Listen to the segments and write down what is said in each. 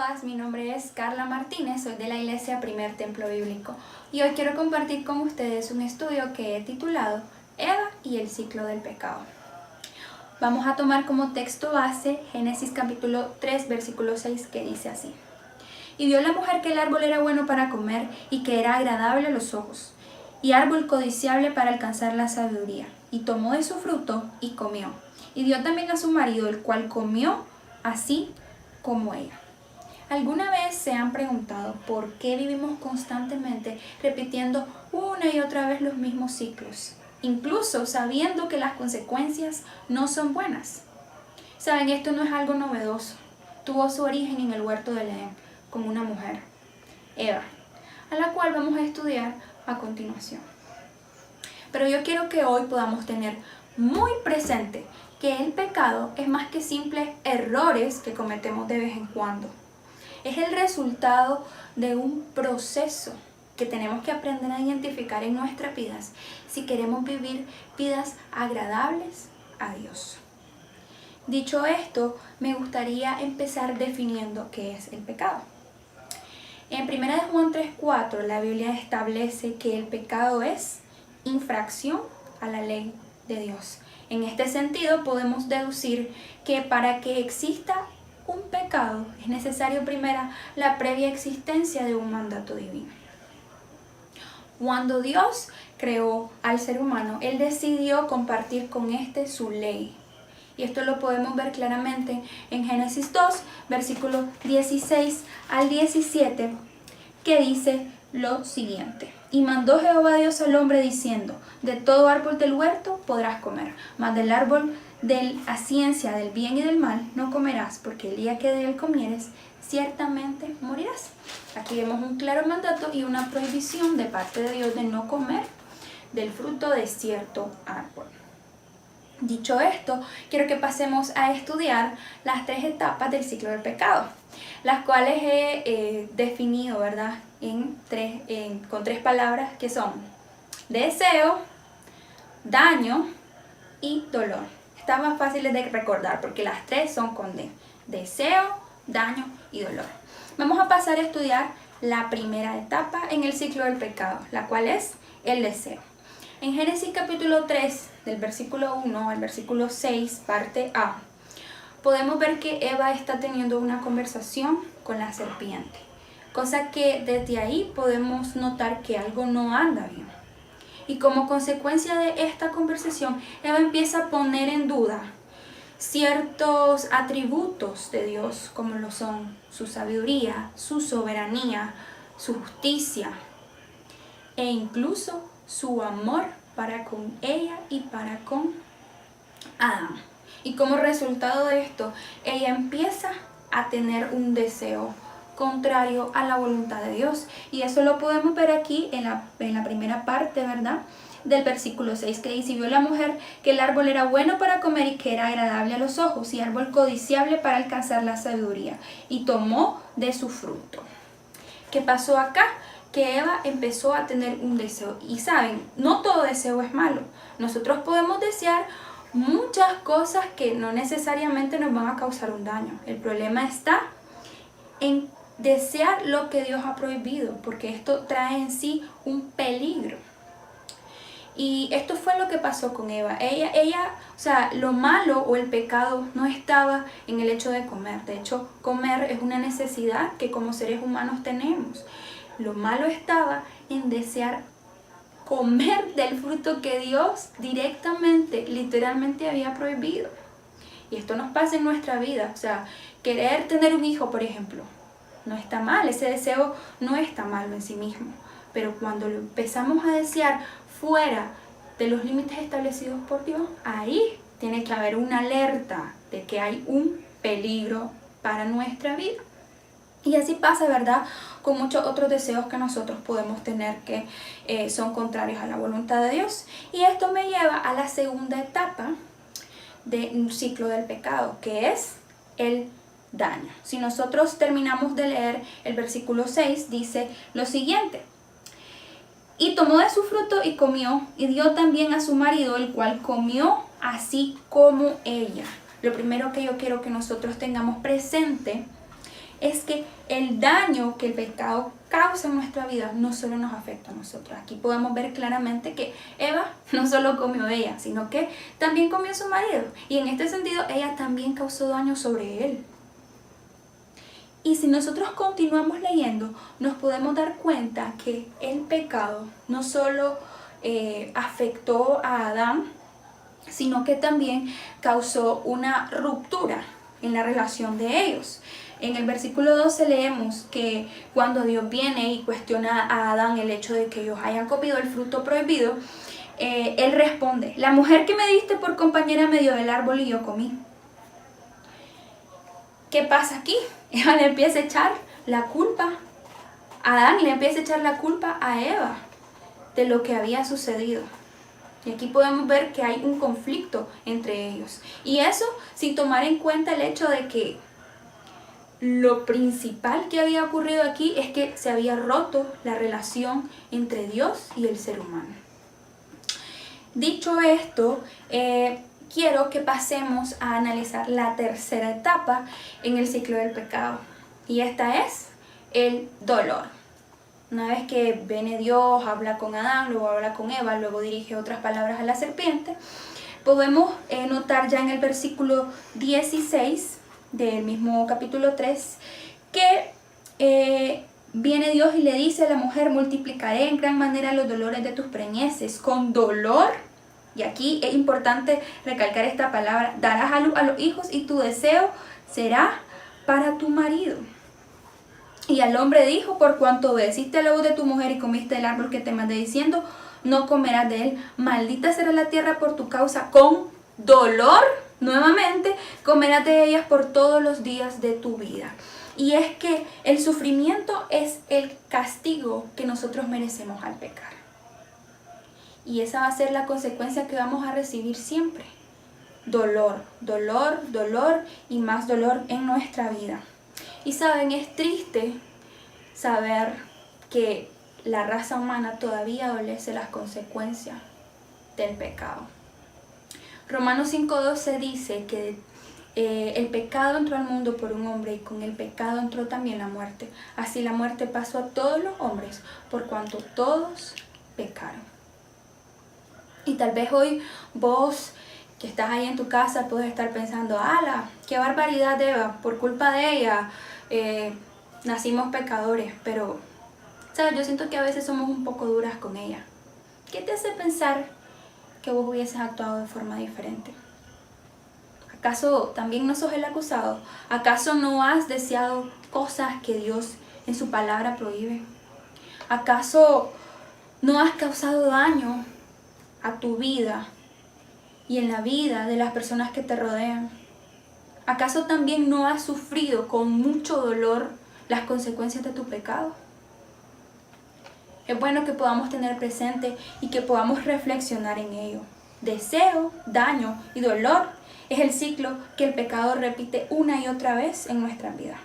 todas, mi nombre es Carla Martínez, soy de la Iglesia Primer Templo Bíblico y hoy quiero compartir con ustedes un estudio que he titulado Eva y el ciclo del pecado. Vamos a tomar como texto base Génesis capítulo 3 versículo 6 que dice así: Y vio la mujer que el árbol era bueno para comer y que era agradable a los ojos, y árbol codiciable para alcanzar la sabiduría, y tomó de su fruto y comió, y dio también a su marido, el cual comió así como ella. ¿Alguna vez se han preguntado por qué vivimos constantemente repitiendo una y otra vez los mismos ciclos, incluso sabiendo que las consecuencias no son buenas? Saben, esto no es algo novedoso. Tuvo su origen en el huerto del Edén con una mujer, Eva, a la cual vamos a estudiar a continuación. Pero yo quiero que hoy podamos tener muy presente que el pecado es más que simples errores que cometemos de vez en cuando. Es el resultado de un proceso que tenemos que aprender a identificar en nuestras vidas si queremos vivir vidas agradables a Dios. Dicho esto, me gustaría empezar definiendo qué es el pecado. En 1 Juan 3:4 la Biblia establece que el pecado es infracción a la ley de Dios. En este sentido podemos deducir que para que exista un pecado es necesario primero la previa existencia de un mandato divino. Cuando Dios creó al ser humano, Él decidió compartir con éste su ley. Y esto lo podemos ver claramente en Génesis 2, versículos 16 al 17, que dice lo siguiente: Y mandó Jehová Dios al hombre diciendo: De todo árbol del huerto podrás comer, mas del árbol de la ciencia del bien y del mal no comerás, porque el día que de él comieres, ciertamente morirás. Aquí vemos un claro mandato y una prohibición de parte de Dios de no comer del fruto de cierto árbol. Dicho esto, quiero que pasemos a estudiar las tres etapas del ciclo del pecado, las cuales he definido, ¿verdad?, con tres palabras que son deseo, daño y dolor. Están más fáciles de recordar porque las tres son con D: deseo, daño y dolor. Vamos a pasar a estudiar la primera etapa en el ciclo del pecado, la cual es el deseo. En Génesis capítulo 3, del versículo 1 al versículo 6, parte A, podemos ver que Eva está teniendo una conversación con la serpiente, cosa que desde ahí podemos notar que algo no anda bien. Y como consecuencia de esta conversación, Eva empieza a poner en duda ciertos atributos de Dios, como lo son su sabiduría, su soberanía, su justicia e incluso su amor para con ella y para con Adán. Y como resultado de esto, ella empieza a tener un deseo contrario a la voluntad de Dios. Y eso lo podemos ver aquí en la primera parte, ¿verdad?, del versículo 6, que dice: Y vio la mujer que el árbol era bueno para comer y que era agradable a los ojos, y árbol codiciable para alcanzar la sabiduría, y tomó de su fruto. ¿Qué pasó acá? Que Eva empezó a tener un deseo. Y saben, no todo deseo es malo. Nosotros podemos desear muchas cosas que no necesariamente nos van a causar un daño. El problema está en desear lo que Dios ha prohibido, porque esto trae en sí un peligro. Y esto fue lo que pasó con Eva. O sea, lo malo o el pecado no estaba en el hecho de comer. De hecho, comer es una necesidad que como seres humanos tenemos. Lo malo estaba en desear comer del fruto que Dios directamente, literalmente había prohibido. Y esto nos pasa en nuestra vida. O sea, querer tener un hijo, por ejemplo, no está mal. Ese deseo no está malo en sí mismo. Pero cuando lo empezamos a desear fuera de los límites establecidos por Dios, ahí tiene que haber una alerta de que hay un peligro para nuestra vida. Y así pasa, ¿verdad?, con muchos otros deseos que nosotros podemos tener que son contrarios a la voluntad de Dios. Y esto me lleva a la segunda etapa del ciclo del pecado, que es el daño. Si nosotros terminamos de leer el versículo 6, dice lo siguiente: Y tomó de su fruto y comió, y dio también a su marido, el cual comió así como ella. Lo primero que yo quiero que nosotros tengamos presente es que el daño que el pecado causa en nuestra vida no solo nos afecta a nosotros. Aquí podemos ver claramente que Eva no solo comió ella, sino que también comió a su marido. Y en este sentido, ella también causó daño sobre él. Y si nosotros continuamos leyendo, nos podemos dar cuenta que el pecado no solo afectó a Adán, sino que también causó una ruptura en la relación de ellos. En el versículo 12 leemos que cuando Dios viene y cuestiona a Adán el hecho de que ellos hayan comido el fruto prohibido, él responde: la mujer que me diste por compañera me dio del árbol y yo comí. ¿Qué pasa aquí? Eva le empieza a echar la culpa, Adán le empieza a echar la culpa a Eva de lo que había sucedido. Y aquí podemos ver que hay un conflicto entre ellos. Y eso sin tomar en cuenta el hecho de que lo principal que había ocurrido aquí es que se había roto la relación entre Dios y el ser humano. Dicho esto, quiero que pasemos a analizar la tercera etapa en el ciclo del pecado. Y esta es el dolor. Una vez que viene Dios, habla con Adán, luego habla con Eva, luego dirige otras palabras a la serpiente, podemos notar ya en el versículo 16 del mismo capítulo 3 que viene Dios y le dice a la mujer: multiplicaré en gran manera los dolores de tus preñeces. Con dolor, y aquí es importante recalcar esta palabra, darás a luz a los hijos y tu deseo será para tu marido. Y al hombre dijo: por cuanto obedeciste a la voz de tu mujer y comiste el árbol que te mandé diciendo, no comerás de él. Maldita será la tierra por tu causa. Con dolor, nuevamente, comerás de ellas por todos los días de tu vida. Y es que el sufrimiento es el castigo que nosotros merecemos al pecar. Y esa va a ser la consecuencia que vamos a recibir siempre. Dolor, dolor, dolor y más dolor en nuestra vida. Y saben, es triste saber que la raza humana todavía adolece las consecuencias del pecado. Romanos 5:12 dice que el pecado entró al mundo por un hombre y con el pecado entró también la muerte. Así la muerte pasó a todos los hombres por cuanto todos pecaron. Y tal vez hoy vos que estás ahí en tu casa puedes estar pensando: ¡ala! ¡Qué barbaridad, Eva! Por culpa de ella nacimos pecadores. Pero, ¿sabes? Yo siento que a veces somos un poco duras con ella. ¿Qué te hace pensar que vos hubieses actuado de forma diferente? ¿Acaso también no sos el acusado? ¿Acaso no has deseado cosas que Dios en su palabra prohíbe? ¿Acaso no has causado daño a tu vida y en la vida de las personas que te rodean? ¿Acaso también no has sufrido con mucho dolor las consecuencias de tu pecado? Es bueno que podamos tener presente y que podamos reflexionar en ello. Deseo, daño y dolor es el ciclo que el pecado repite una y otra vez en nuestra vida.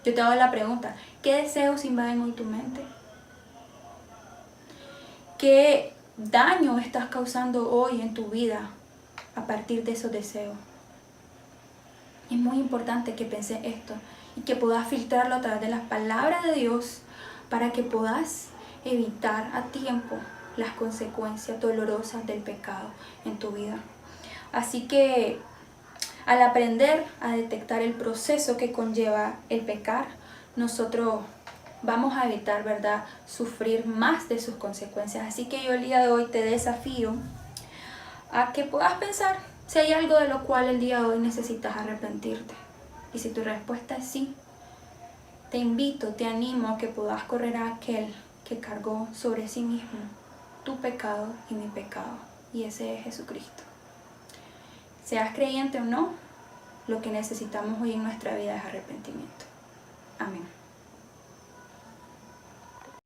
Yo te hago la pregunta: ¿qué deseos invaden hoy tu mente? ¿Qué daño estás causando hoy en tu vida a partir de esos deseos? Es muy importante que penses esto y que puedas filtrarlo a través de las palabras de Dios para que puedas evitar a tiempo las consecuencias dolorosas del pecado en tu vida. Así que al aprender a detectar el proceso que conlleva el pecar, nosotros vamos a evitar, ¿verdad?, sufrir más de sus consecuencias. Así que yo el día de hoy te desafío a que puedas pensar si hay algo de lo cual el día de hoy necesitas arrepentirte. Y si tu respuesta es sí, te invito, te animo a que puedas correr a aquel que cargó sobre sí mismo tu pecado y mi pecado. Y ese es Jesucristo. Seas creyente o no, lo que necesitamos hoy en nuestra vida es arrepentimiento. Amén.